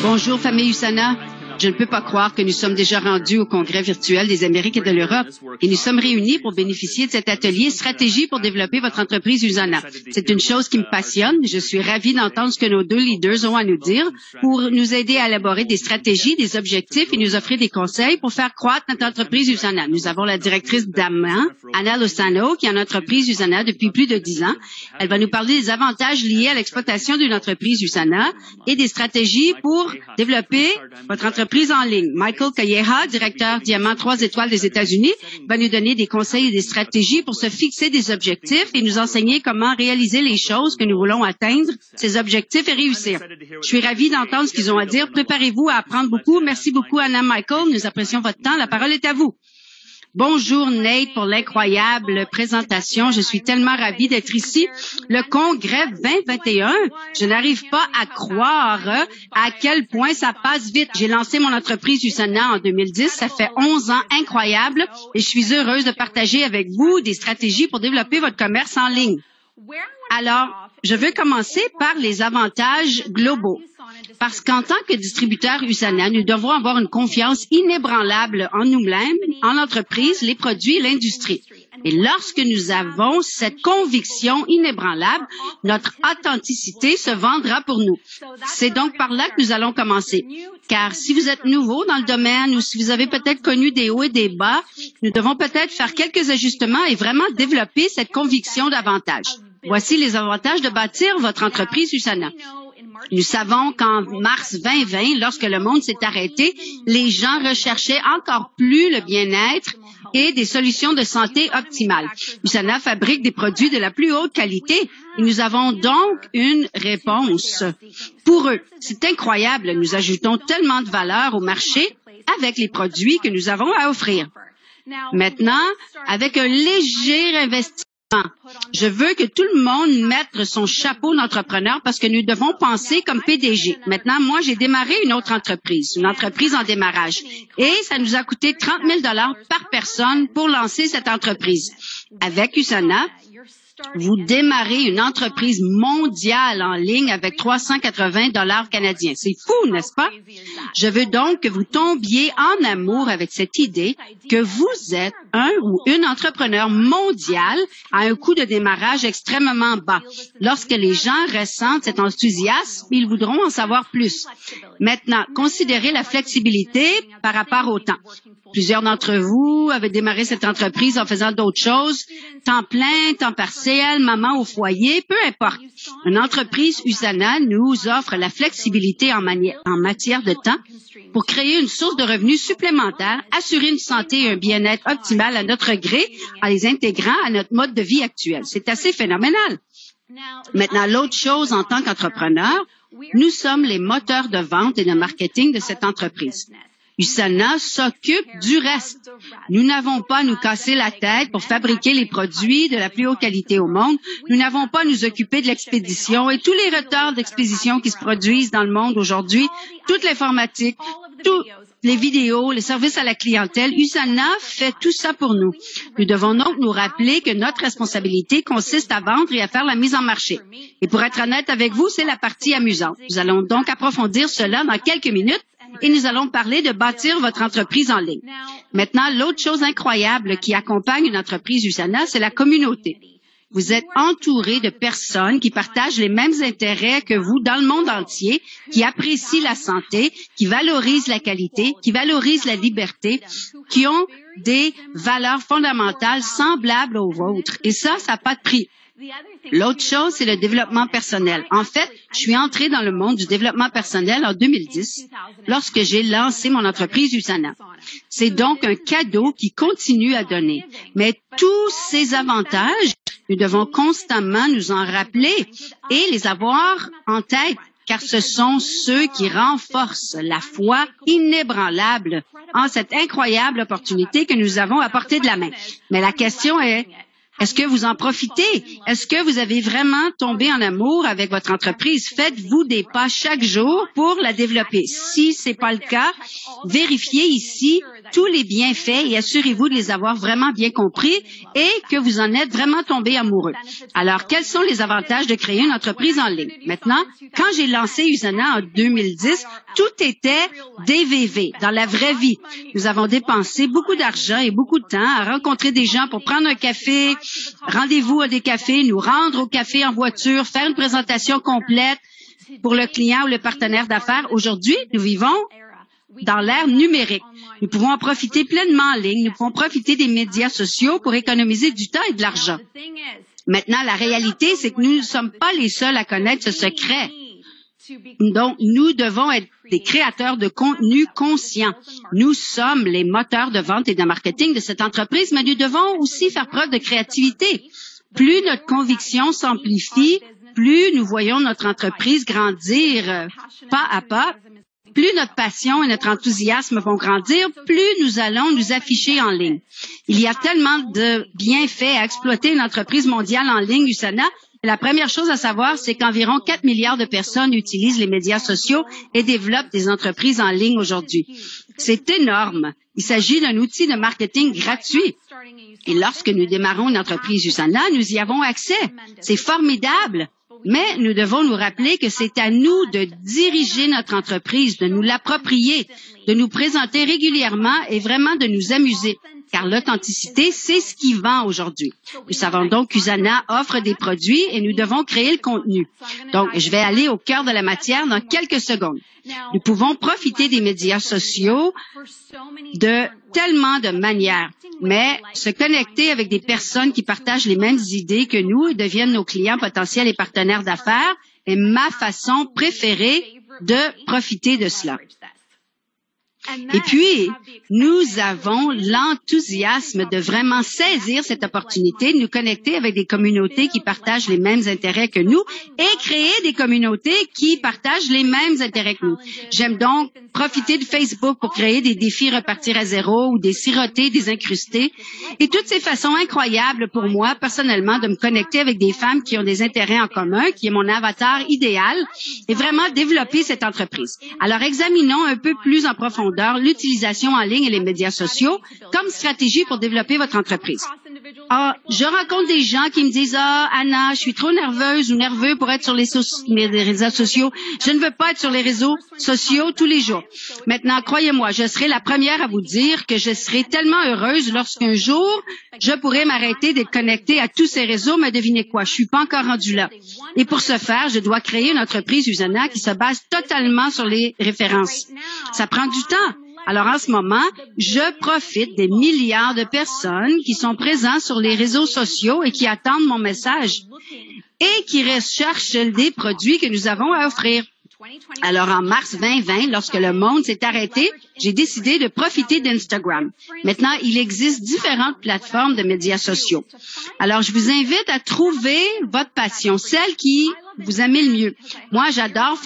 Bonjour, famille USANA. Je ne peux pas croire que nous sommes déjà rendus au Congrès virtuel des Amériques et de l'Europe et nous sommes réunis pour bénéficier de cet atelier Stratégie pour développer votre entreprise USANA. C'est une chose qui me passionne. Je suis ravie d'entendre ce que nos deux leaders ont à nous dire pour nous aider à élaborer des stratégies, des objectifs et nous offrir des conseils pour faire croître notre entreprise USANA. Nous avons la directrice d'AMA, Anna Lozano, qui est en entreprise USANA depuis plus de 10 ans. Elle va nous parler des avantages liés à l'exploitation d'une entreprise USANA et des stratégies pour développer votre entreprise en ligne. Michael Calleja, directeur Diamant 3 étoiles des États-Unis, va nous donner des conseils et des stratégies pour se fixer des objectifs et nous enseigner comment réaliser les choses que nous voulons atteindre, ces objectifs et réussir. Je suis ravie d'entendre ce qu'ils ont à dire. Préparez-vous à apprendre beaucoup. Merci beaucoup, Anna, Michael. Nous apprécions votre temps. La parole est à vous. Bonjour Nate pour l'incroyable présentation. Je suis tellement ravie d'être ici. Le Congrès 2021, je n'arrive pas à croire à quel point ça passe vite. J'ai lancé mon entreprise USANA en 2010. Ça fait 11 ans, incroyable. Et je suis heureuse de partager avec vous des stratégies pour développer votre commerce en ligne. Alors, je veux commencer par les avantages globaux. Parce qu'en tant que distributeur USANA, nous devons avoir une confiance inébranlable en nous-mêmes, en l'entreprise, les produits et l'industrie. Et lorsque nous avons cette conviction inébranlable, notre authenticité se vendra pour nous. C'est donc par là que nous allons commencer. Car si vous êtes nouveau dans le domaine ou si vous avez peut-être connu des hauts et des bas, nous devons peut-être faire quelques ajustements et vraiment développer cette conviction davantage. Voici les avantages de bâtir votre entreprise USANA. Nous savons qu'en mars 2020, lorsque le monde s'est arrêté, les gens recherchaient encore plus le bien-être et des solutions de santé optimales. USANA fabrique des produits de la plus haute qualité et nous avons donc une réponse pour eux. C'est incroyable, nous ajoutons tellement de valeur au marché avec les produits que nous avons à offrir. Maintenant, avec un léger investissement, je veux que tout le monde mette son chapeau d'entrepreneur parce que nous devons penser comme PDG. Maintenant, moi, j'ai démarré une autre entreprise, une entreprise en démarrage. Et ça nous a coûté 30 000 $ par personne pour lancer cette entreprise. Avec USANA, vous démarrez une entreprise mondiale en ligne avec 380 $ canadiens. C'est fou, n'est-ce pas? Je veux donc que vous tombiez en amour avec cette idée que vous êtes un ou une entrepreneur mondial à un coût de démarrage extrêmement bas. Lorsque les gens ressentent cet enthousiasme, ils voudront en savoir plus. Maintenant, considérez la flexibilité par rapport au temps. Plusieurs d'entre vous avaient démarré cette entreprise en faisant d'autres choses, temps plein, temps partiel, maman au foyer, peu importe. Une entreprise USANA nous offre la flexibilité en matière de temps pour créer une source de revenus supplémentaire, assurer une santé et un bien-être optimal à notre gré en les intégrant à notre mode de vie actuel. C'est assez phénoménal. Maintenant, l'autre chose en tant qu'entrepreneur, nous sommes les moteurs de vente et de marketing de cette entreprise. USANA s'occupe du reste. Nous n'avons pas à nous casser la tête pour fabriquer les produits de la plus haute qualité au monde. Nous n'avons pas à nous occuper de l'expédition et tous les retards d'expédition qui se produisent dans le monde aujourd'hui, toute l'informatique, toutes les vidéos, les services à la clientèle. USANA fait tout ça pour nous. Nous devons donc nous rappeler que notre responsabilité consiste à vendre et à faire la mise en marché. Et pour être honnête avec vous, c'est la partie amusante. Nous allons donc approfondir cela dans quelques minutes. Et nous allons parler de bâtir votre entreprise en ligne. Maintenant, l'autre chose incroyable qui accompagne une entreprise USANA, c'est la communauté. Vous êtes entouré de personnes qui partagent les mêmes intérêts que vous dans le monde entier, qui apprécient la santé, qui valorisent la qualité, qui valorisent la liberté, qui ont des valeurs fondamentales semblables aux vôtres. Et ça n'a pas de prix. L'autre chose, c'est le développement personnel. En fait, je suis entrée dans le monde du développement personnel en 2010, lorsque j'ai lancé mon entreprise USANA. C'est donc un cadeau qui continue à donner. Mais tous ces avantages, nous devons constamment nous en rappeler et les avoir en tête, car ce sont ceux qui renforcent la foi inébranlable en cette incroyable opportunité que nous avons à portée de la main. Mais la question est, Est-ce que vous en profitez? Est-ce que vous avez vraiment tombé en amour avec votre entreprise? Faites-vous des pas chaque jour pour la développer. Si ce n'est pas le cas, vérifiez ici tous les bienfaits et assurez-vous de les avoir vraiment bien compris et que vous en êtes vraiment tombé amoureux. Alors, quels sont les avantages de créer une entreprise en ligne? Maintenant, quand j'ai lancé Usana en 2010, tout était DVV, dans la vraie vie. Nous avons dépensé beaucoup d'argent et beaucoup de temps à rencontrer des gens pour prendre un café, rendez-vous à des cafés, nous rendre au café en voiture, faire une présentation complète pour le client ou le partenaire d'affaires. Aujourd'hui, nous vivons dans l'ère numérique. Nous pouvons en profiter pleinement en ligne. Nous pouvons profiter des médias sociaux pour économiser du temps et de l'argent. Maintenant, la réalité, c'est que nous ne sommes pas les seuls à connaître ce secret. Donc, nous devons être des créateurs de contenu conscients. Nous sommes les moteurs de vente et de marketing de cette entreprise, mais nous devons aussi faire preuve de créativité. Plus notre conviction s'amplifie, plus nous voyons notre entreprise grandir pas à pas, plus notre passion et notre enthousiasme vont grandir, plus nous allons nous afficher en ligne. Il y a tellement de bienfaits à exploiter une entreprise mondiale en ligne, Usana. La première chose à savoir, c'est qu'environ 4 milliards de personnes utilisent les médias sociaux et développent des entreprises en ligne aujourd'hui. C'est énorme. Il s'agit d'un outil de marketing gratuit. Et lorsque nous démarrons une entreprise Usana, nous y avons accès. C'est formidable. Mais nous devons nous rappeler que c'est à nous de diriger notre entreprise, de nous l'approprier, de nous présenter régulièrement et vraiment de nous amuser. Car l'authenticité, c'est ce qui vend aujourd'hui. Nous savons donc qu'Usana offre des produits et nous devons créer le contenu. Donc, je vais aller au cœur de la matière dans quelques secondes. Nous pouvons profiter des médias sociaux de tellement de manières, mais se connecter avec des personnes qui partagent les mêmes idées que nous et deviennent nos clients potentiels et partenaires d'affaires est ma façon préférée de profiter de cela. Et puis, nous avons l'enthousiasme de vraiment saisir cette opportunité, de nous connecter avec des communautés qui partagent les mêmes intérêts que nous et créer des communautés qui partagent les mêmes intérêts que nous. J'aime donc profiter de Facebook pour créer des défis repartir à zéro ou des sirotés, des incrustés et toutes ces façons incroyables pour moi, personnellement, de me connecter avec des femmes qui ont des intérêts en commun, qui est mon avatar idéal et vraiment développer cette entreprise. Alors, examinons un peu plus en profondeur l'utilisation en ligne et les médias sociaux comme stratégie pour développer votre entreprise. Je rencontre des gens qui me disent « Ah, Anna, je suis trop nerveuse ou nerveux pour être sur les réseaux sociaux. Je ne veux pas être sur les réseaux sociaux tous les jours. » Maintenant, croyez-moi, je serai la première à vous dire que je serai tellement heureuse lorsqu'un jour, je pourrai m'arrêter d'être connectée à tous ces réseaux, mais devinez quoi, je suis pas encore rendue là. Et pour ce faire, je dois créer une entreprise Usana qui se base totalement sur les références. Ça prend du temps. Alors, en ce moment, je profite des milliards de personnes qui sont présentes sur les réseaux sociaux et qui attendent mon message et qui recherchent des produits que nous avons à offrir. Alors, en mars 2020, lorsque le monde s'est arrêté, j'ai décidé de profiter d'Instagram. Maintenant, il existe différentes plateformes de médias sociaux. Alors, je vous invite à trouver votre passion, celle qui vous aimez le mieux. Moi, j'adore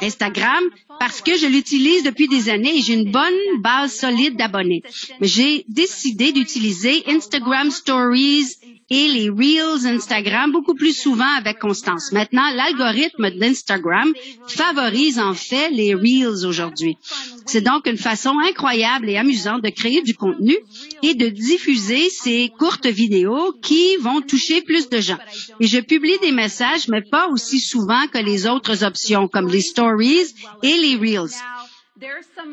Instagram parce que je l'utilise depuis des années et j'ai une bonne base solide d'abonnés. Mais j'ai décidé d'utiliser Instagram Stories et les Reels Instagram beaucoup plus souvent avec constance. Maintenant, l'algorithme d'Instagram favorise en fait les Reels aujourd'hui. C'est donc une façon incroyable et amusante de créer du contenu et de diffuser ces courtes vidéos qui vont toucher plus de gens. Et je publie des messages, mais pas aussi souvent que les autres options, comme les Stories et les Reels.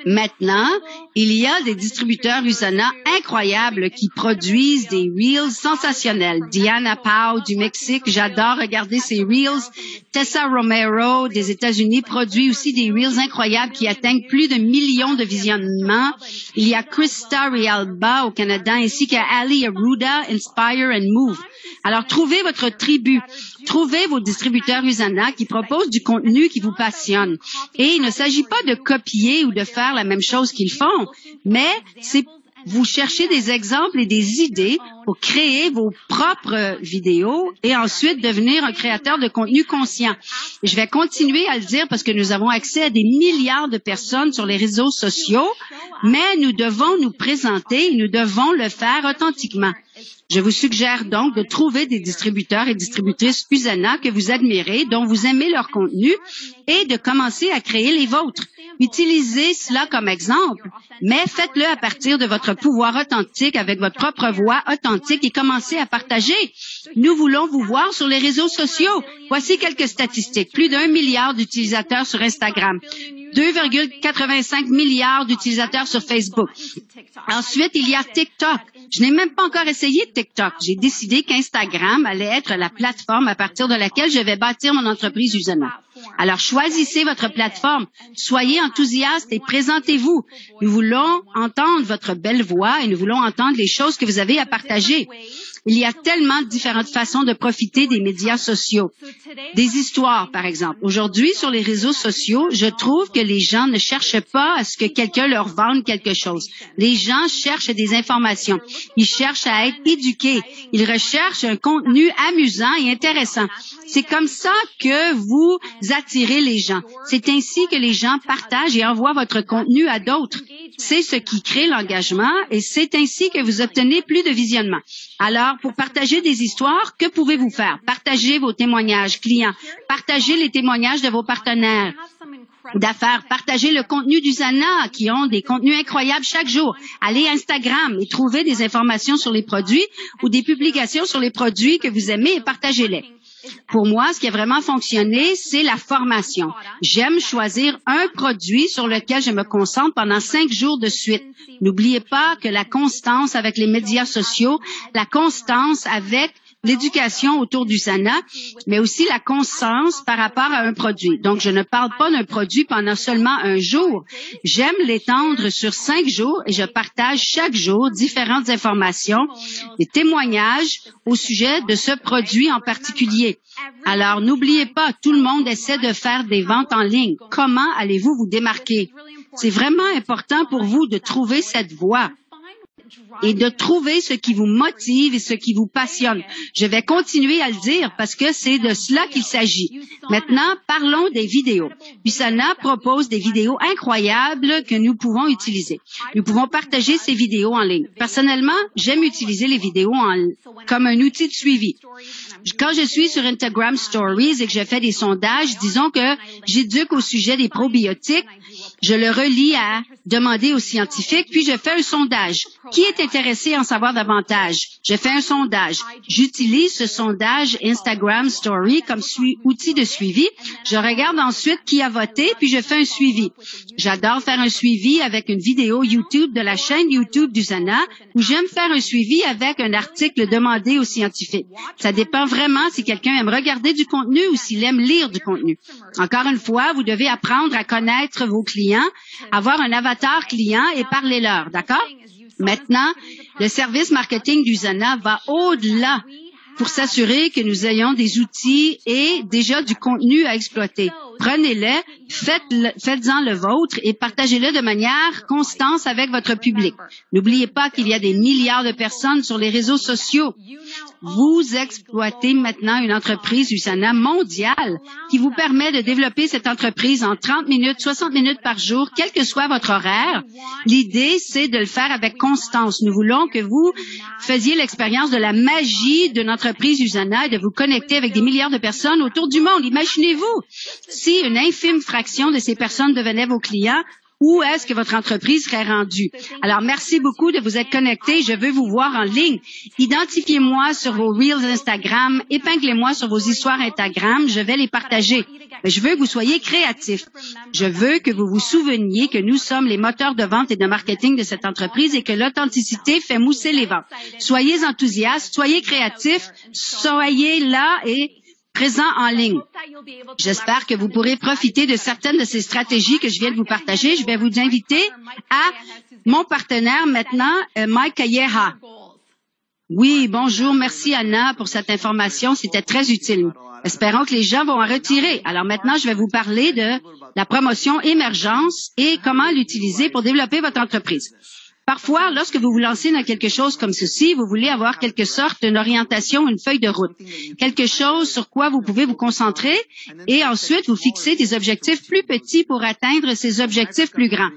Maintenant, il y a des distributeurs Usana incroyables qui produisent des Reels sensationnels. Diana Pau du Mexique, j'adore regarder ses Reels. Tessa Romero des États-Unis produit aussi des Reels incroyables qui atteignent plus de millions de visionnements. Il y a Krista Rialba au Canada ainsi qu'Ali Aruda, Inspire and Move. Alors, trouvez votre tribu. Trouvez vos distributeurs Usana qui proposent du contenu qui vous passionne. Et il ne s'agit pas de copier ou de faire la même chose qu'ils font, mais c'est vous chercher des exemples et des idées pour créer vos propres vidéos et ensuite devenir un créateur de contenu conscient. Et je vais continuer à le dire parce que nous avons accès à des milliards de personnes sur les réseaux sociaux, mais nous devons nous présenter et nous devons le faire authentiquement. Je vous suggère donc de trouver des distributeurs et distributrices Usana que vous admirez, dont vous aimez leur contenu, et de commencer à créer les vôtres. Utilisez cela comme exemple, mais faites-le à partir de votre pouvoir authentique, avec votre propre voix authentique, et commencez à partager. Nous voulons vous voir sur les réseaux sociaux. Voici quelques statistiques. Plus d'1 milliard d'utilisateurs sur Instagram. 2,85 milliards d'utilisateurs sur Facebook. Ensuite, il y a TikTok. Je n'ai même pas encore essayé TikTok. J'ai décidé qu'Instagram allait être la plateforme à partir de laquelle je vais bâtir mon entreprise Usana. Alors, choisissez votre plateforme. Soyez enthousiaste et présentez-vous. Nous voulons entendre votre belle voix et nous voulons entendre les choses que vous avez à partager. Il y a tellement de différentes façons de profiter des médias sociaux. Des histoires, par exemple. Aujourd'hui, sur les réseaux sociaux, je trouve que les gens ne cherchent pas à ce que quelqu'un leur vende quelque chose. Les gens cherchent des informations. Ils cherchent à être éduqués. Ils recherchent un contenu amusant et intéressant. C'est comme ça que vous attirez les gens. C'est ainsi que les gens partagent et envoient votre contenu à d'autres. C'est ce qui crée l'engagement et c'est ainsi que vous obtenez plus de visionnement. Alors, pour partager des histoires, que pouvez-vous faire? Partagez vos témoignages clients, partagez les témoignages de vos partenaires d'affaires, partagez le contenu d'Usana qui ont des contenus incroyables chaque jour. Allez Instagram et trouvez des informations sur les produits ou des publications sur les produits que vous aimez et partagez-les. Pour moi, ce qui a vraiment fonctionné, c'est la formation. J'aime choisir un produit sur lequel je me concentre pendant 5 jours de suite. N'oubliez pas que la constance avec les médias sociaux, la constance avec l'éducation autour d'Usana, mais aussi la constance par rapport à un produit. Donc, je ne parle pas d'un produit pendant seulement un jour. J'aime l'étendre sur 5 jours et je partage chaque jour différentes informations, des témoignages au sujet de ce produit en particulier. Alors, n'oubliez pas, tout le monde essaie de faire des ventes en ligne. Comment allez-vous vous démarquer? C'est vraiment important pour vous de trouver cette voie et de trouver ce qui vous motive et ce qui vous passionne. Je vais continuer à le dire parce que c'est de cela qu'il s'agit. Maintenant, parlons des vidéos. Usana propose des vidéos incroyables que nous pouvons utiliser. Nous pouvons partager ces vidéos en ligne. Personnellement, j'aime utiliser les vidéos comme un outil de suivi. Quand je suis sur Instagram Stories et que je fais des sondages, disons que j'éduque au sujet des probiotiques, je le relie à demander aux scientifiques, puis je fais un sondage. Qui est intéressé à en savoir davantage? Je fais un sondage. J'utilise ce sondage Instagram Story comme outil de suivi. Je regarde ensuite qui a voté, puis je fais un suivi. J'adore faire un suivi avec une vidéo YouTube de la chaîne YouTube d'Usana, où j'aime faire un suivi avec un article demandé aux scientifiques. Ça dépend vraiment si quelqu'un aime regarder du contenu ou s'il aime lire du contenu. Encore une fois, vous devez apprendre à connaître vos clients, avoir un avatar client et parler-leur, d'accord? Maintenant, le service marketing d'Usana va au-delà pour s'assurer que nous ayons des outils et déjà du contenu à exploiter. Prenez-les, faites-en le vôtre et partagez-le de manière constante avec votre public. N'oubliez pas qu'il y a des milliards de personnes sur les réseaux sociaux. Vous exploitez maintenant une entreprise Usana mondiale qui vous permet de développer cette entreprise en 30 minutes, 60 minutes par jour, quel que soit votre horaire. L'idée, c'est de le faire avec constance. Nous voulons que vous faisiez l'expérience de la magie d'une entreprise Usana et de vous connecter avec des milliards de personnes autour du monde. Imaginez-vous si une infime fraction de ces personnes devenaient vos clients. Où est-ce que votre entreprise serait rendue? Alors, merci beaucoup de vous être connectés. Je veux vous voir en ligne. Identifiez-moi sur vos Reels Instagram. Épinglez-moi sur vos histoires Instagram. Je vais les partager. Mais je veux que vous soyez créatifs. Je veux que vous vous souveniez que nous sommes les moteurs de vente et de marketing de cette entreprise et que l'authenticité fait mousser les ventes. Soyez enthousiastes, soyez créatifs, soyez là et présent en ligne. J'espère que vous pourrez profiter de certaines de ces stratégies que je viens de vous partager. Je vais vous inviter à mon partenaire maintenant, Mike Calleja. Oui, bonjour. Merci Anna pour cette information. C'était très utile. Espérons que les gens vont en retirer. Alors maintenant, je vais vous parler de la promotion émergence et comment l'utiliser pour développer votre entreprise. Parfois, lorsque vous vous lancez dans quelque chose comme ceci, vous voulez avoir quelque sorte d'une orientation, une feuille de route, quelque chose sur quoi vous pouvez vous concentrer et ensuite vous fixer des objectifs plus petits pour atteindre ces objectifs plus grands.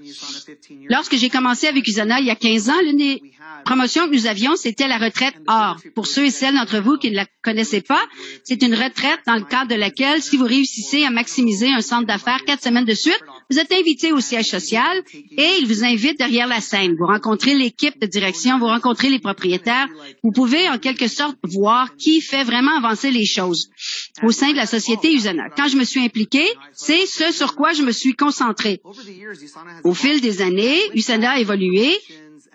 Lorsque j'ai commencé avec Usana il y a 15 ans, l'une des promotions que nous avions, c'était la retraite or. Pour ceux et celles d'entre vous qui ne la connaissaient pas, c'est une retraite dans le cadre de laquelle, si vous réussissez à maximiser un centre d'affaires 4 semaines de suite, vous êtes invité au siège social et ils vous invitent derrière la scène. Vous rencontrez l'équipe de direction, vous rencontrez les propriétaires. Vous pouvez en quelque sorte voir qui fait vraiment avancer les choses au sein de la société Usana. Quand je me suis impliquée, c'est ce sur quoi je me suis concentrée. Au fil des années, Usana a évolué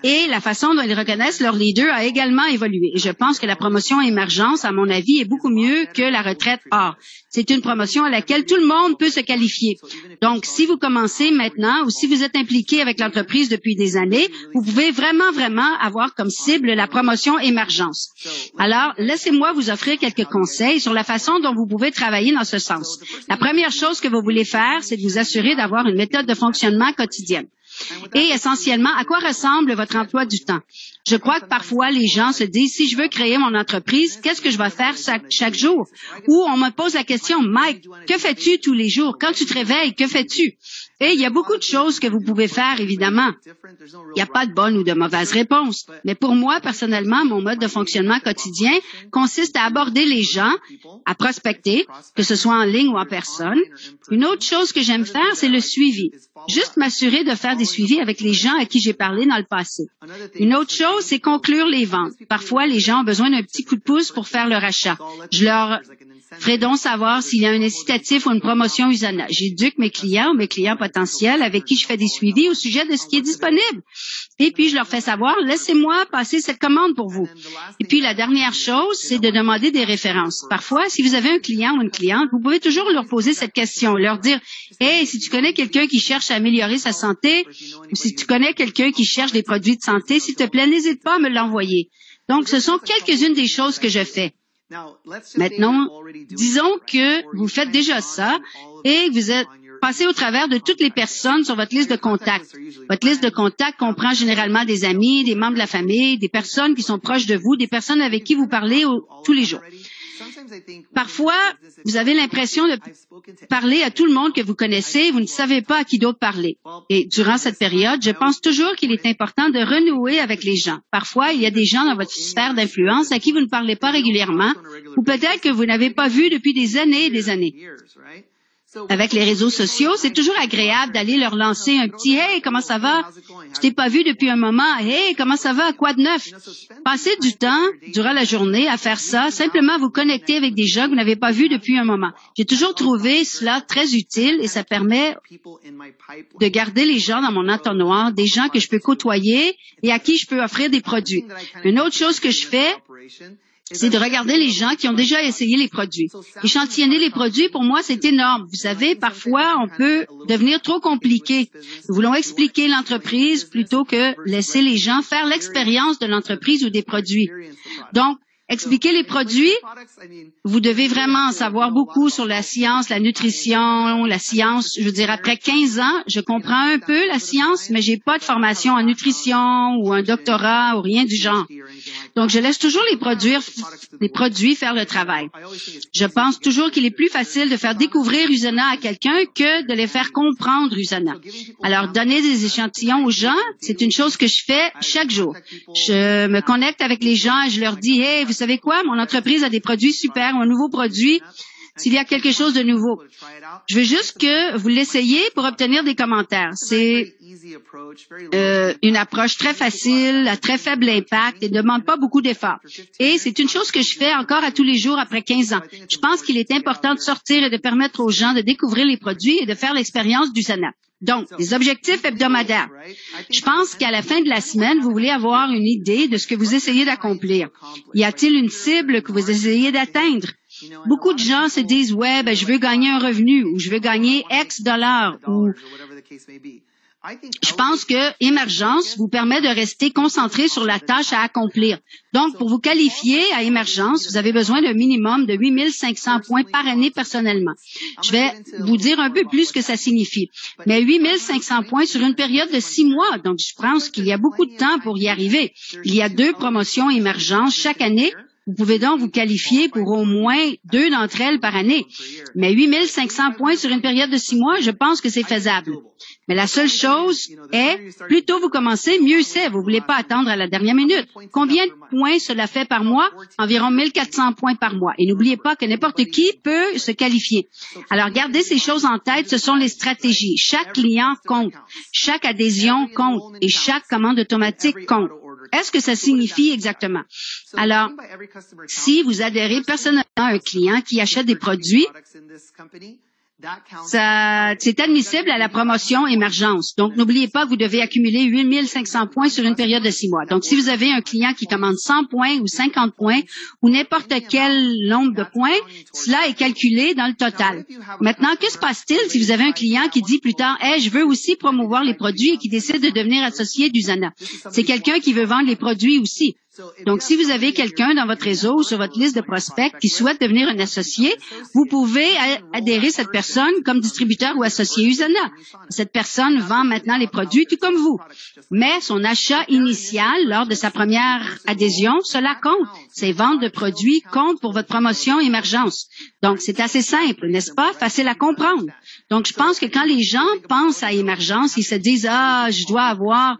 et la façon dont ils reconnaissent leurs leaders a également évolué. Et je pense que la promotion émergence, à mon avis, est beaucoup mieux que la retraite or. C'est une promotion à laquelle tout le monde peut se qualifier. Donc, si vous commencez maintenant ou si vous êtes impliqué avec l'entreprise depuis des années, vous pouvez vraiment avoir comme cible la promotion émergence. Alors, laissez-moi vous offrir quelques conseils sur la façon dont vous pouvez travailler dans ce sens. La première chose que vous voulez faire, c'est de vous assurer d'avoir une méthode de fonctionnement quotidienne. Et essentiellement, à quoi ressemble votre emploi du temps? Je crois que parfois, les gens se disent, si je veux créer mon entreprise, qu'est-ce que je vais faire chaque jour? Ou on me pose la question, Mike, que fais-tu tous les jours? Quand tu te réveilles, que fais-tu? Et il y a beaucoup de choses que vous pouvez faire, évidemment. Il n'y a pas de bonne ou de mauvaise réponse. Mais pour moi, personnellement, mon mode de fonctionnement quotidien consiste à aborder les gens, à prospecter, que ce soit en ligne ou en personne. Une autre chose que j'aime faire, c'est le suivi. Juste m'assurer de faire des suivis avec les gens à qui j'ai parlé dans le passé. Une autre chose, c'est conclure les ventes. Parfois, les gens ont besoin d'un petit coup de pouce pour faire leur achat. Je leur ferai donc savoir s'il y a un incitatif ou une promotion Usana. J'éduque mes clients ou mes clients potentiels avec qui je fais des suivis au sujet de ce qui est disponible. Et puis, je leur fais savoir, laissez-moi passer cette commande pour vous. Et puis, la dernière chose, c'est de demander des références. Parfois, si vous avez un client ou une cliente, vous pouvez toujours leur poser cette question, leur dire, « Hey, si tu connais quelqu'un qui cherche à améliorer sa santé, ou si tu connais quelqu'un qui cherche des produits de santé, s'il te plaît, n'hésite pas à me l'envoyer. » Donc, ce sont quelques-unes des choses que je fais. Maintenant, disons que vous faites déjà ça et que vous êtes passé au travers de toutes les personnes sur votre liste de contacts. Votre liste de contacts comprend généralement des amis, des membres de la famille, des personnes qui sont proches de vous, des personnes avec qui vous parlez tous les jours. Parfois, vous avez l'impression de parler à tout le monde que vous connaissez, vous ne savez pas à qui d'autre parler. Et durant cette période, je pense toujours qu'il est important de renouer avec les gens. Parfois, il y a des gens dans votre sphère d'influence à qui vous ne parlez pas régulièrement, ou peut-être que vous n'avez pas vu depuis des années et des années. Avec les réseaux sociaux, c'est toujours agréable d'aller leur lancer un petit « Hey, comment ça va? Je t'ai pas vu depuis un moment. Hey, comment ça va? Quoi de neuf? » Passez du temps durant la journée à faire ça, simplement vous connecter avec des gens que vous n'avez pas vus depuis un moment. J'ai toujours trouvé cela très utile et ça permet de garder les gens dans mon entonnoir, des gens que je peux côtoyer et à qui je peux offrir des produits. Une autre chose que je fais, c'est de regarder les gens qui ont déjà essayé les produits. Échantillonner les produits, pour moi, c'est énorme. Vous savez, parfois, on peut devenir trop compliqué. Nous voulons expliquer l'entreprise plutôt que laisser les gens faire l'expérience de l'entreprise ou des produits. Donc, expliquer les produits, vous devez vraiment en savoir beaucoup sur la science, la nutrition, la science. Je veux dire, après 15 ans, je comprends un peu la science, mais j'ai pas de formation en nutrition ou un doctorat ou rien du genre. Donc, je laisse toujours les produits faire le travail. Je pense toujours qu'il est plus facile de faire découvrir Usana à quelqu'un que de les faire comprendre Usana. Alors, donner des échantillons aux gens, c'est une chose que je fais chaque jour. Je me connecte avec les gens et je leur dis, « Hey, vous savez quoi? Mon entreprise a des produits super, un nouveau produit. S'il y a quelque chose de nouveau. Je veux juste que vous l'essayiez pour obtenir des commentaires. C'est une approche très facile, à très faible impact et ne demande pas beaucoup d'efforts. Et c'est une chose que je fais encore à tous les jours après 15 ans. Je pense qu'il est important de sortir et de permettre aux gens de découvrir les produits et de faire l'expérience d'Usana. Donc, les objectifs hebdomadaires. Je pense qu'à la fin de la semaine, vous voulez avoir une idée de ce que vous essayez d'accomplir. Y a-t-il une cible que vous essayez d'atteindre? Beaucoup de gens se disent, ouais, je veux gagner un revenu ou je veux gagner X dollars ou Je pense que Émergence vous permet de rester concentré sur la tâche à accomplir. Donc, pour vous qualifier à Émergence, vous avez besoin d'un minimum de 8 500 points par année personnellement. Je vais vous dire un peu plus ce que ça signifie. Mais 8 500 points sur une période de 6 mois. Donc, je pense qu'il y a beaucoup de temps pour y arriver. Il y a 2 promotions Émergence chaque année. Vous pouvez donc vous qualifier pour au moins 2 d'entre elles par année. Mais 8 500 points sur une période de 6 mois, je pense que c'est faisable. Mais la seule chose est, plus tôt vous commencez, mieux c'est. Vous ne voulez pas attendre à la dernière minute. Combien de points cela fait par mois? Environ 1400 points par mois. Et n'oubliez pas que n'importe qui peut se qualifier. Alors, gardez ces choses en tête, ce sont les stratégies. Chaque client compte, chaque adhésion compte et chaque commande automatique compte. Est-ce que ça signifie exactement? Alors, si vous adhérez personnellement à un client qui achète des produits, c'est admissible à la promotion Émergence. Donc, n'oubliez pas que vous devez accumuler 8 500 points sur une période de 6 mois. Donc, si vous avez un client qui commande 100 points ou 50 points ou n'importe quel nombre de points, cela est calculé dans le total. Maintenant, que se passe-t-il si vous avez un client qui dit plus tard, « Hey, je veux aussi promouvoir les produits » et qui décide de devenir associé d'Usana? C'est quelqu'un qui veut vendre les produits aussi. Donc, si vous avez quelqu'un dans votre réseau ou sur votre liste de prospects qui souhaite devenir un associé, vous pouvez adhérer cette personne comme distributeur ou associé Usana. Cette personne vend maintenant les produits tout comme vous. Mais son achat initial lors de sa première adhésion, cela compte. Ces ventes de produits comptent pour votre promotion Émergence. Donc, c'est assez simple, n'est-ce pas? Facile à comprendre. Donc, je pense que quand les gens pensent à Émergence, ils se disent, « Ah, je dois avoir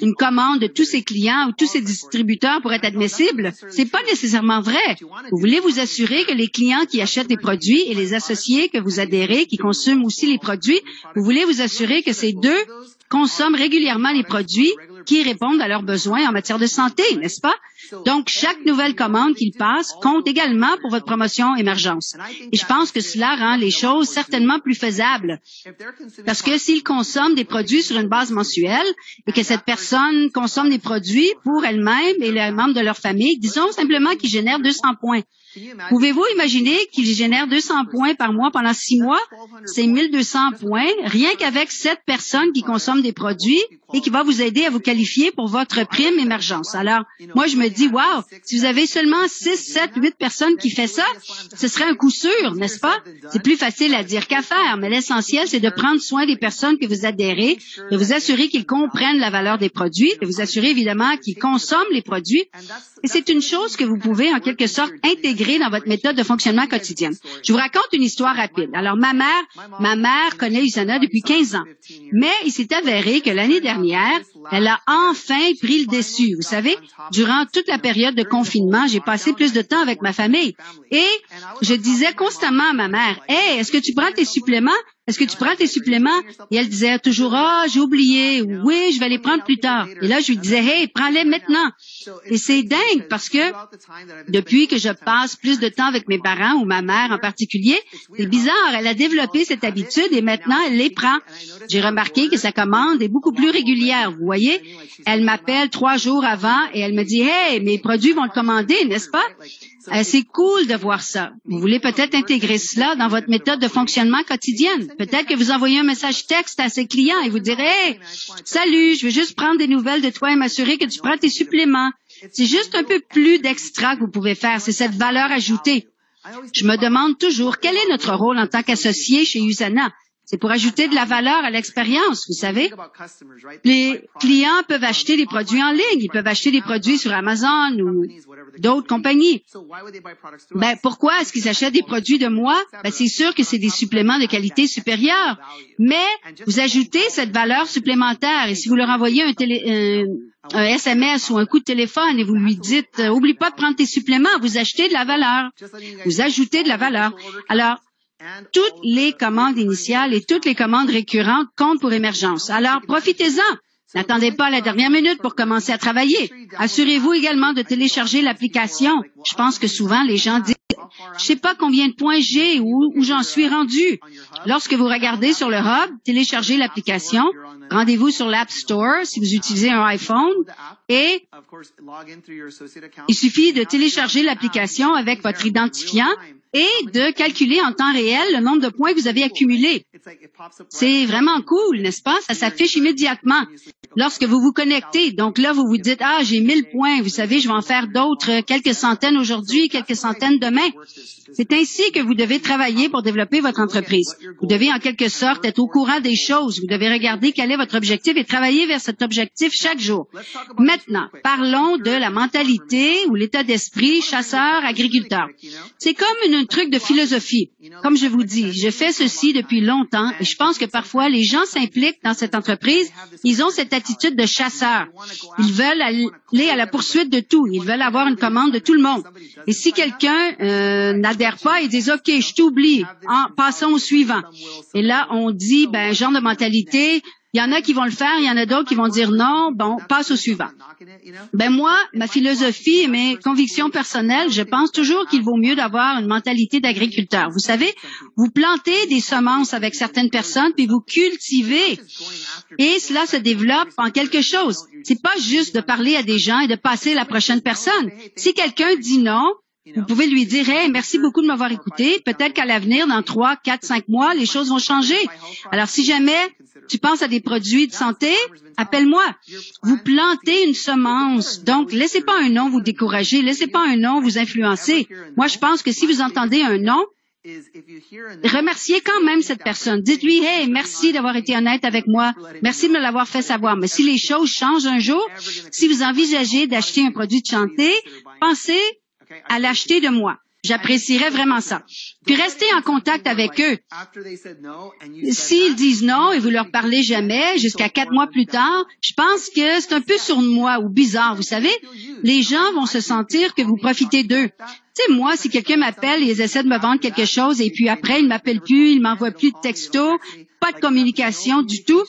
une commande de tous ces clients ou tous ces distributeurs pour être admissible. » C'est pas nécessairement vrai. Vous voulez vous assurer que les clients qui achètent des produits et les associés que vous adhérez, qui consomment aussi les produits, vous voulez vous assurer que ces deux consomment régulièrement les produits qui répondent à leurs besoins en matière de santé, n'est-ce pas? Donc, chaque nouvelle commande qu'ils passent compte également pour votre promotion Émergence. Et je pense que cela rend les choses certainement plus faisables. Parce que s'ils consomment des produits sur une base mensuelle et que cette personne consomme des produits pour elle-même et les membres de leur famille, disons simplement qu'ils génèrent 200 points. Pouvez-vous imaginer qu'ils génèrent 200 points par mois pendant 6 mois? C'est 1200 points, rien qu'avec cette personne qui consomme des produits et qui va vous aider à vous qualifier pour votre prime Émergence. Alors, moi, je me dis, wow, si vous avez seulement 6, 7, 8 personnes qui font ça, ce serait un coup sûr, n'est-ce pas? C'est plus facile à dire qu'à faire, mais l'essentiel, c'est de prendre soin des personnes que vous adhérez, de vous assurer qu'ils comprennent la valeur des produits, de vous assurer évidemment qu'ils consomment les produits. Et c'est une chose que vous pouvez, en quelque sorte, intégrer dans votre méthode de fonctionnement quotidienne. Je vous raconte une histoire rapide. Alors, ma mère connaît Usana depuis 15 ans. Mais il s'est avéré que l'année dernière, elle a enfin pris le dessus. Vous savez, durant toute la période de confinement, j'ai passé plus de temps avec ma famille. Et je disais constamment à ma mère, « Hey, est-ce que tu prends tes suppléments? Est-ce que tu prends tes suppléments? » Et elle disait toujours, « Ah, j'ai oublié. » ou « Oui, je vais les prendre plus tard. » Et là, je lui disais, « Hey, prends-les maintenant. » Et c'est dingue parce que depuis que je passe plus de temps avec mes parents ou ma mère en particulier, c'est bizarre, elle a développé cette habitude et maintenant elle les prend. J'ai remarqué que sa commande est beaucoup plus régulière, vous voyez. Elle m'appelle 3 jours avant et elle me dit, « Hey, mes produits vont le commander, n'est-ce pas? » C'est cool de voir ça. Vous voulez peut-être intégrer cela dans votre méthode de fonctionnement quotidienne. Peut-être que vous envoyez un message texte à ses clients et vous direz, « Hey, salut, je veux juste prendre des nouvelles de toi et m'assurer que tu prends tes suppléments. » C'est juste un peu plus d'extra que vous pouvez faire. C'est cette valeur ajoutée. Je me demande toujours, quel est notre rôle en tant qu'associé chez Usana? C'est pour ajouter de la valeur à l'expérience, vous savez. Les clients peuvent acheter des produits en ligne, ils peuvent acheter des produits sur Amazon ou d'autres compagnies. Pourquoi est-ce qu'ils achètent des produits de moi? C'est sûr que c'est des suppléments de qualité supérieure, mais vous ajoutez cette valeur supplémentaire et si vous leur envoyez un SMS ou un coup de téléphone et vous lui dites « Oublie pas de prendre tes suppléments », vous achetez de la valeur. Vous ajoutez de la valeur. Alors, toutes les commandes initiales et toutes les commandes récurrentes comptent pour Émergence. Alors, profitez-en. N'attendez pas la dernière minute pour commencer à travailler. Assurez-vous également de télécharger l'application. Je pense que souvent, les gens disent « Je sais pas combien de points j'ai ou où j'en suis rendu. Lorsque vous regardez sur le hub, téléchargez l'application, rendez-vous sur l'App Store si vous utilisez un iPhone et il suffit de télécharger l'application avec votre identifiant et de calculer en temps réel le nombre de points que vous avez accumulés. C'est vraiment cool, n'est-ce pas? Ça s'affiche immédiatement lorsque vous vous connectez. Donc là, vous vous dites, ah, j'ai 1000 points. Vous savez, je vais en faire d'autres, quelques centaines aujourd'hui, quelques centaines demain. C'est ainsi que vous devez travailler pour développer votre entreprise. Vous devez en quelque sorte être au courant des choses. Vous devez regarder quel est votre objectif et travailler vers cet objectif chaque jour. Maintenant, parlons de la mentalité ou l'état d'esprit chasseur-agriculteur. C'est comme un truc de philosophie. Comme je vous dis, je fais ceci depuis longtemps et je pense que parfois les gens s'impliquent dans cette entreprise. Ils ont cette attitude de chasseur. Ils veulent aller à la poursuite de tout. Ils veulent avoir une commande de tout le monde. Et si quelqu'un n'adhère pas, ils disent, OK, je t'oublie. Passons au suivant. Et là, on dit, genre de mentalité, il y en a qui vont le faire, il y en a d'autres qui vont dire non, bon, passe au suivant. Moi, ma philosophie et mes convictions personnelles, je pense toujours qu'il vaut mieux d'avoir une mentalité d'agriculteur. Vous savez, vous plantez des semences avec certaines personnes, puis vous cultivez, et cela se développe en quelque chose. C'est pas juste de parler à des gens et de passer à la prochaine personne. Si quelqu'un dit non, vous pouvez lui dire, hey, merci beaucoup de m'avoir écouté. Peut-être qu'à l'avenir, dans 3, 4, 5 mois, les choses vont changer. Alors, si jamais tu penses à des produits de santé, appelle-moi. Vous plantez une semence. Donc, laissez pas un nom vous décourager. Laissez pas un nom vous influencer. Moi, je pense que si vous entendez un nom, remerciez quand même cette personne. Dites-lui, hey, merci d'avoir été honnête avec moi. Merci de me l'avoir fait savoir. Mais si les choses changent un jour, si vous envisagez d'acheter un produit de santé, pensez à l'acheter de moi. J'apprécierais vraiment ça. Puis restez en contact avec eux. S'ils disent non et vous leur parlez jamais, jusqu'à 4 mois plus tard, je pense que c'est un peu sournois ou bizarre, vous savez. Les gens vont se sentir que vous profitez d'eux. Tu sais, moi, si quelqu'un m'appelle et ils essaient de me vendre quelque chose et puis après, ils ne m'appellent plus, ils ne m'envoient plus de texto, pas de communication du tout,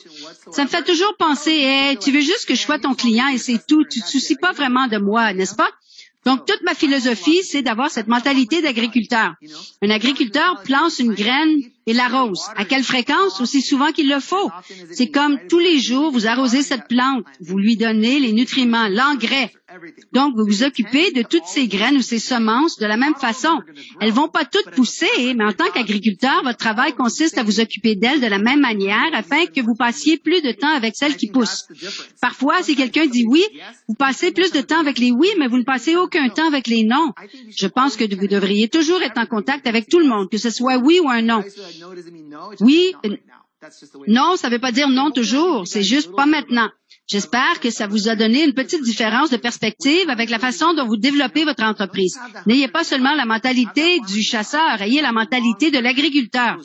ça me fait toujours penser, hey, tu veux juste que je sois ton client et c'est tout. Tu ne te soucies pas vraiment de moi, n'est-ce pas? Donc, toute ma philosophie, c'est d'avoir cette mentalité d'agriculteur. Un agriculteur plante une graine et l'arrose. À quelle fréquence? Aussi souvent qu'il le faut. C'est comme tous les jours, vous arrosez cette plante. Vous lui donnez les nutriments, l'engrais. Donc, vous vous occupez de toutes ces graines ou ces semences de la même façon. Elles vont pas toutes pousser, mais en tant qu'agriculteur, votre travail consiste à vous occuper d'elles de la même manière afin que vous passiez plus de temps avec celles qui poussent. Parfois, si quelqu'un dit oui, vous passez plus de temps avec les oui, mais vous ne passez aucun temps avec les non. Je pense que vous devriez toujours être en contact avec tout le monde, que ce soit oui ou un non. Oui, non, ça ne veut pas dire non toujours, c'est juste pas maintenant. J'espère que ça vous a donné une petite différence de perspective avec la façon dont vous développez votre entreprise. N'ayez pas seulement la mentalité du chasseur, ayez la mentalité de l'agriculteur.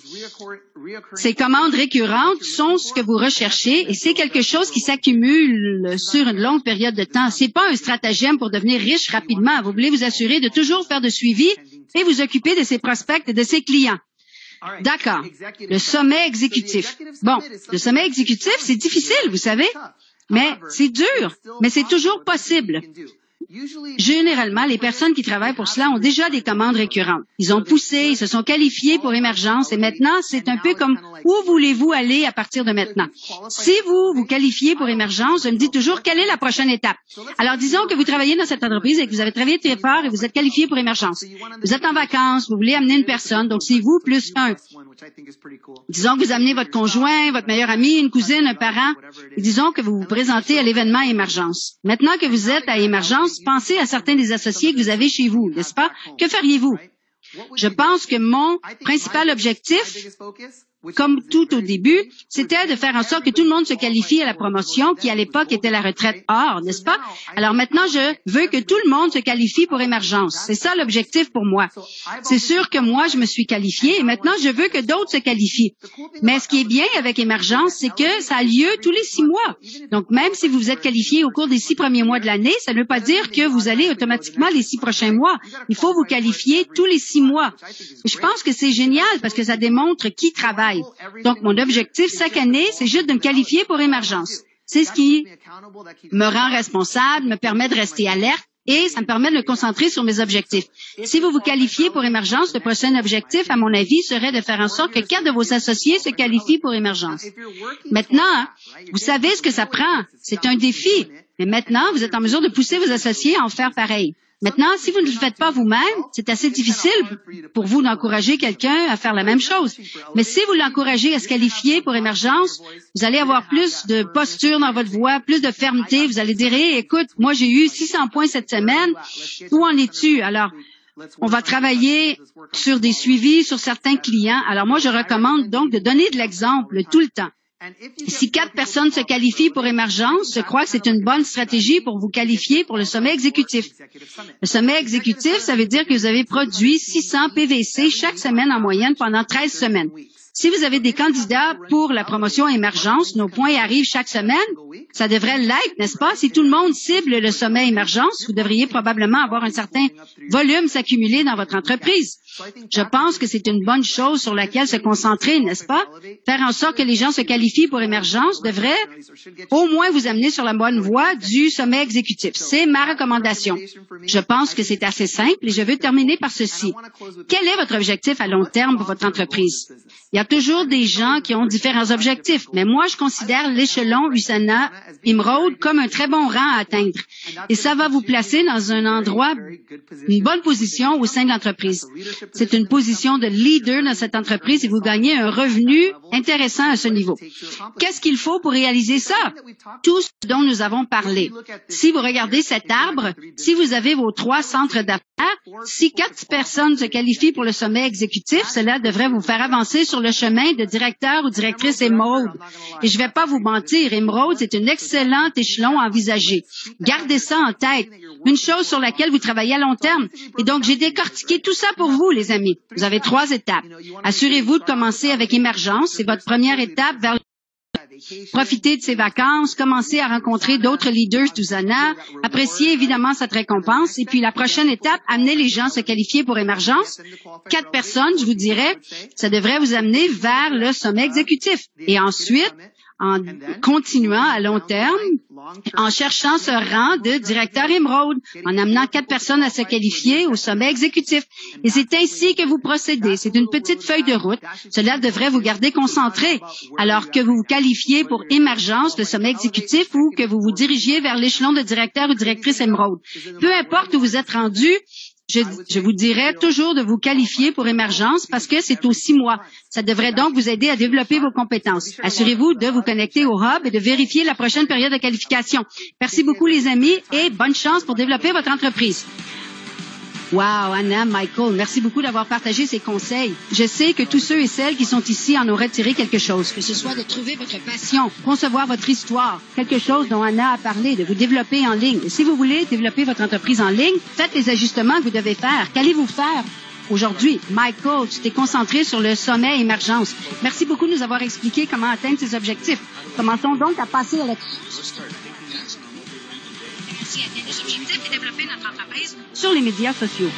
Ces commandes récurrentes sont ce que vous recherchez et c'est quelque chose qui s'accumule sur une longue période de temps. C'est pas un stratagème pour devenir riche rapidement. Vous voulez vous assurer de toujours faire de suivi et vous occuper de ses prospects et de ses clients. D'accord. Le sommet exécutif. Bon, le sommet exécutif, c'est difficile, vous savez, mais c'est dur, mais c'est toujours possible. Généralement, les personnes qui travaillent pour cela ont déjà des commandes récurrentes. Ils ont poussé, ils se sont qualifiés pour émergence et maintenant, c'est un peu comme où voulez-vous aller à partir de maintenant. Si vous vous qualifiez pour émergence, je me dis toujours quelle est la prochaine étape. Alors, disons que vous travaillez dans cette entreprise et que vous avez travaillé très fort et vous êtes qualifié pour émergence. Vous êtes en vacances, vous voulez amener une personne, donc c'est vous plus un. Disons que vous amenez votre conjoint, votre meilleur ami, une cousine, un parent, et disons que vous vous présentez à l'événement émergence. Maintenant que vous êtes à émergence, pensez à certains des associés que vous avez chez vous, n'est-ce pas? Que feriez-vous? Je pense que mon principal objectif, comme tout au début, c'était de faire en sorte que tout le monde se qualifie à la promotion qui, à l'époque, était la retraite or, n'est-ce pas? Alors maintenant, je veux que tout le monde se qualifie pour émergence. C'est ça l'objectif pour moi. C'est sûr que moi, je me suis qualifiée et maintenant, je veux que d'autres se qualifient. Mais ce qui est bien avec émergence, c'est que ça a lieu tous les 6 mois. Donc, même si vous vous êtes qualifié au cours des 6 premiers mois de l'année, ça ne veut pas dire que vous allez automatiquement les 6 prochains mois. Il faut vous qualifier tous les 6 mois. Et je pense que c'est génial parce que ça démontre qui travaille. Donc, mon objectif chaque année, c'est juste de me qualifier pour émergence. C'est ce qui me rend responsable, me permet de rester alerte et ça me permet de me concentrer sur mes objectifs. Si vous vous qualifiez pour Émergence, le prochain objectif, à mon avis, serait de faire en sorte que 4 de vos associés se qualifient pour Émergence. Maintenant, vous savez ce que ça prend. C'est un défi. Mais maintenant, vous êtes en mesure de pousser vos associés à en faire pareil. Maintenant, si vous ne le faites pas vous-même, c'est assez difficile pour vous d'encourager quelqu'un à faire la même chose. Mais si vous l'encouragez à se qualifier pour Émergence, vous allez avoir plus de posture dans votre voix, plus de fermeté. Vous allez dire, hey, écoute, moi j'ai eu 600 points cette semaine. Où en es-tu? Alors, on va travailler sur des suivis, sur certains clients. Alors moi, je recommande donc de donner de l'exemple tout le temps. Si 4 personnes se qualifient pour Émergence, je crois que c'est une bonne stratégie pour vous qualifier pour le sommet exécutif. Le sommet exécutif, ça veut dire que vous avez produit 600 PVC chaque semaine en moyenne pendant 13 semaines. Si vous avez des candidats pour la promotion Émergence, nos points arrivent chaque semaine. Ça devrait l'être, n'est-ce pas? Si tout le monde cible le sommet Émergence, vous devriez probablement avoir un certain volume s'accumuler dans votre entreprise. Je pense que c'est une bonne chose sur laquelle se concentrer, n'est-ce pas? Faire en sorte que les gens se qualifient pour Émergence devrait au moins vous amener sur la bonne voie du sommet exécutif. C'est ma recommandation. Je pense que c'est assez simple et je veux terminer par ceci. Quel est votre objectif à long terme pour votre entreprise? Il y a toujours des gens qui ont différents objectifs, mais moi, je considère l'échelon USANA Emerald comme un très bon rang à atteindre. Et ça va vous placer dans un endroit, une bonne position au sein de l'entreprise. C'est une position de leader dans cette entreprise et vous gagnez un revenu intéressant à ce niveau. Qu'est-ce qu'il faut pour réaliser ça? Tout ce dont nous avons parlé. Si vous regardez cet arbre, si vous avez vos 3 centres d'affaires, si 4 personnes se qualifient pour le sommet exécutif, cela devrait vous faire avancer sur le chemin de directeur ou directrice Emerald. Et je ne vais pas vous mentir, Emerald, c'est un excellent échelon à envisager. Gardez ça en tête. Une chose sur laquelle vous travaillez à long terme. Et donc, j'ai décortiqué tout ça pour vous, les amis. Vous avez 3 étapes. Assurez-vous de commencer avec Émergence. C'est votre première étape vers profiter de ses vacances, commencer à rencontrer d'autres leaders d'USANA, apprécier évidemment cette récompense. Et puis la prochaine étape, amener les gens à se qualifier pour Émergence. 4 personnes, je vous dirais, ça devrait vous amener vers le sommet exécutif. Et ensuite, en continuant à long terme, en cherchant ce rang de directeur Emerald, en amenant 4 personnes à se qualifier au sommet exécutif. Et c'est ainsi que vous procédez. C'est une petite feuille de route. Cela devrait vous garder concentré. Alors que vous vous qualifiez pour Émergence, le sommet exécutif, ou que vous vous dirigiez vers l'échelon de directeur ou directrice Emerald. Peu importe où vous êtes rendu, je vous dirais toujours de vous qualifier pour Émergence parce que c'est aux 6 mois. Ça devrait donc vous aider à développer vos compétences. Assurez-vous de vous connecter au Hub et de vérifier la prochaine période de qualification. Merci beaucoup, les amis, et bonne chance pour développer votre entreprise. Wow, Anna, Michael, merci beaucoup d'avoir partagé ces conseils. Je sais que tous ceux et celles qui sont ici en ont retiré quelque chose, que ce soit de trouver votre passion, concevoir votre histoire, quelque chose dont Anna a parlé, de vous développer en ligne. Et si vous voulez développer votre entreprise en ligne, faites les ajustements que vous devez faire. Qu'allez-vous faire aujourd'hui? Michael, tu t'es concentré sur le sommet Émergence. Merci beaucoup de nous avoir expliqué comment atteindre ces objectifs. Commençons donc à passer à l'action. Atteindre des objectifs et développer notre entreprise sur les médias sociaux.